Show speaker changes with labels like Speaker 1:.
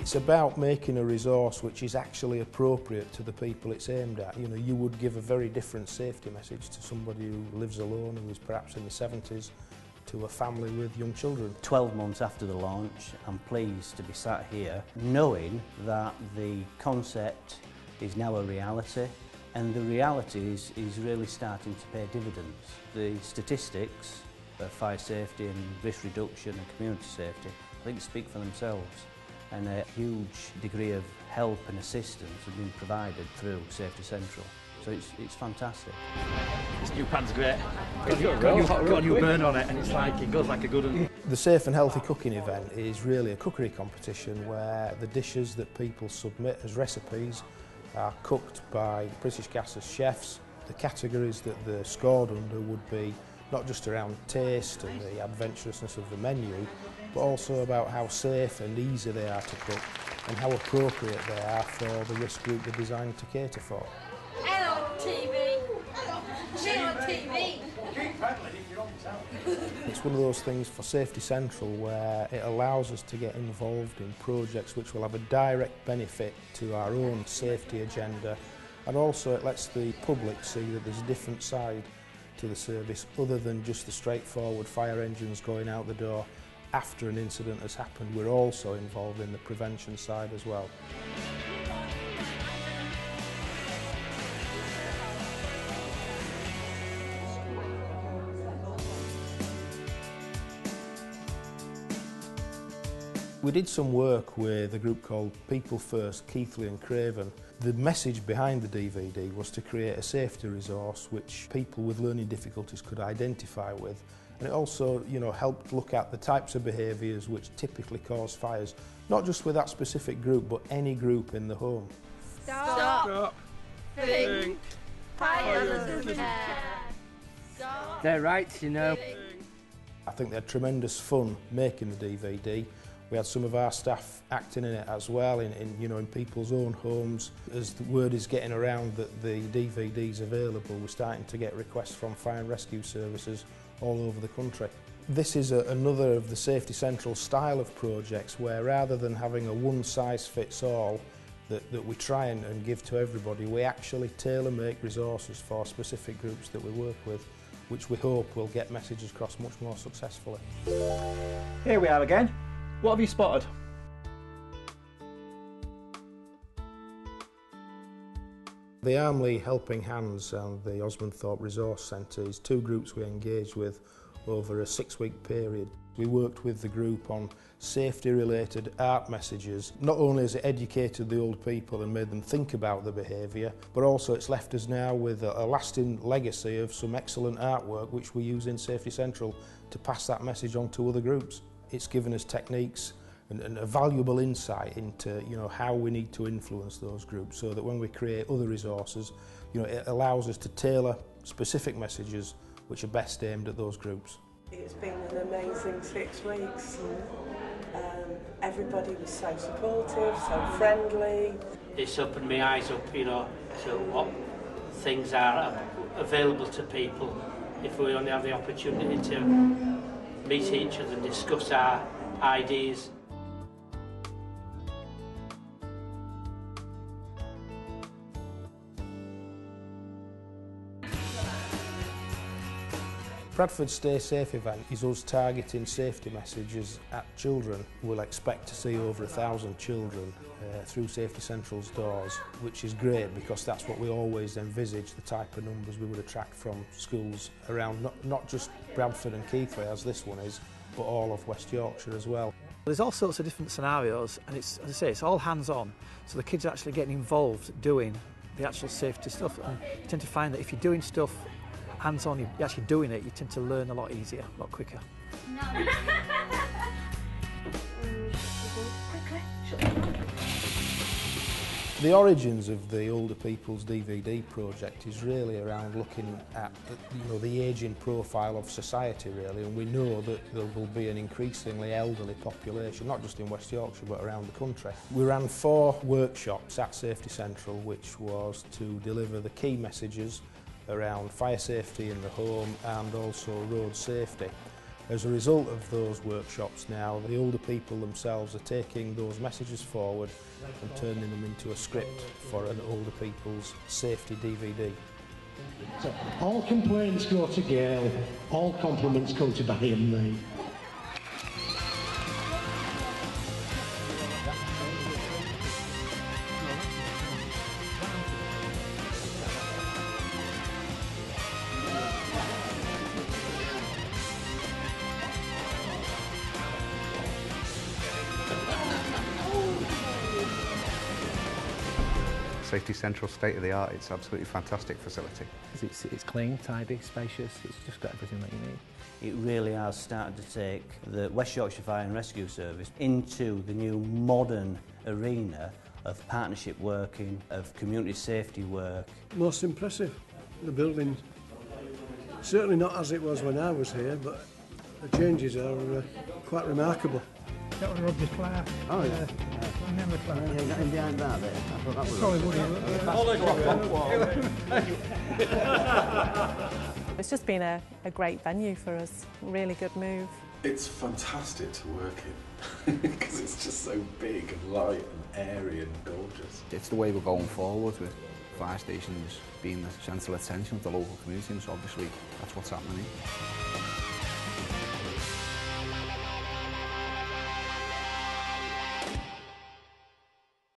Speaker 1: It's about making a resource which is actually appropriate to the people it's aimed at. You know, you would give a very different safety message to somebody who lives alone, who is perhaps in the 70s, to a family with young children.
Speaker 2: 12 months after the launch, I'm pleased to be sat here knowing that the concept is now a reality, and the reality is really starting to pay dividends. The statistics of fire safety and risk reduction and community safety, I think, speak for themselves, and a huge degree of help and assistance have been provided through Safety Central. So it's fantastic.
Speaker 3: This new pan's great. Got a new burner on it, and it's like, it goes like a good one.
Speaker 1: The Safe and Healthy Cooking event is really a cookery competition where the dishes that people submit as recipes are cooked by British Gas as chefs. The categories that they're scored under would be not just around taste and the adventurousness of the menu, but also about how safe and easy they are to cook and how appropriate they are for the risk group they're designed to cater for.
Speaker 4: Hello, TV. Hello, TV.
Speaker 1: It's one of those things for Safety Central where it allows us to get involved in projects which will have a direct benefit to our own safety agenda, and also it lets the public see that there's a different side to the service other than just the straightforward fire engines going out the door after an incident has happened. We're also involved in the prevention side as well. We did some work with a group called People First, Keighley and Craven. The message behind the DVD was to create a safety resource which people with learning difficulties could identify with. And it also, helped look at the types of behaviours which typically cause fires, not just with that specific group, but any group in the home.
Speaker 4: Stop. Think. Fire.
Speaker 3: They're right, you know.
Speaker 1: I think they had tremendous fun making the DVD. We had some of our staff acting in it as well, in people's own homes. As the word is getting around that the DVD's available, we're starting to get requests from fire and rescue services all over the country. This is another of the Safety Central style of projects where, rather than having a one-size-fits-all that we try and give to everybody, we actually tailor-make resources for specific groups that we work with, which we hope will get messages across much more successfully.
Speaker 3: Here we are again. What have you spotted?
Speaker 1: The Armley Helping Hands and the Osmondthorpe Resource Centre is two groups we engaged with over a 6-week period. We worked with the group on safety-related art messages. Not only has it educated the old people and made them think about the behaviour, but also it's left us now with a lasting legacy of some excellent artwork which we use in Safety Central to pass that message on to other groups. It's given us techniques and a valuable insight into how we need to influence those groups, so that when we create other resources, it allows us to tailor specific messages which are best aimed at those groups.
Speaker 5: It's been an amazing 6 weeks. Everybody was so supportive, so friendly.
Speaker 6: It's opened my eyes up, to what things are available to people if we only have the opportunity to meet each other and discuss our ideas.
Speaker 1: Bradford Stay Safe event is us targeting safety messages at children. We'll expect to see over 1,000 children through Safety Central's doors, which is great because that's what we always envisage, the type of numbers we would attract from schools around not just Bradford and Keighley as this one is, but all of West Yorkshire as well.
Speaker 7: There's all sorts of different scenarios, and it's, as I say, it's all hands-on, so the kids are actually getting involved doing the actual safety stuff, and you tend to find that if you're doing stuff hands-on, you're actually doing it, you tend to learn a lot easier, a lot quicker.
Speaker 1: The origins of the Older People's DVD project is really around looking at the ageing profile of society really, and we know that there will be an increasingly elderly population, not just in West Yorkshire but around the country. We ran 4 workshops at Safety Central, which was to deliver the key messages around fire safety in the home and also road safety. As a result of those workshops now, the older people themselves are taking those messages forward and turning them into a script for an older people's safety DVD.
Speaker 8: So, all complaints go to Gail, all compliments go to Barry and me.
Speaker 9: Safety Central, state of the art. It's absolutely fantastic facility.
Speaker 10: It's clean, tidy, spacious. It's just got everything that you need.
Speaker 2: It really has started to take the West Yorkshire Fire and Rescue Service into the new modern arena of partnership working, of community safety work.
Speaker 11: Most impressive, the building. Certainly not as it was when I was here, but the changes are quite remarkable.
Speaker 12: That was Roger Clark.
Speaker 10: Oh, yeah.
Speaker 12: I remember Clark.
Speaker 10: Yeah, you got him behind that there. I thought that was
Speaker 13: It's just been a great venue for us, really good move.
Speaker 14: It's fantastic to work in because it's just so big and light and airy and gorgeous.
Speaker 15: It's the way we're going forward with fire stations being the central attention of the local community, and so obviously that's what's happening.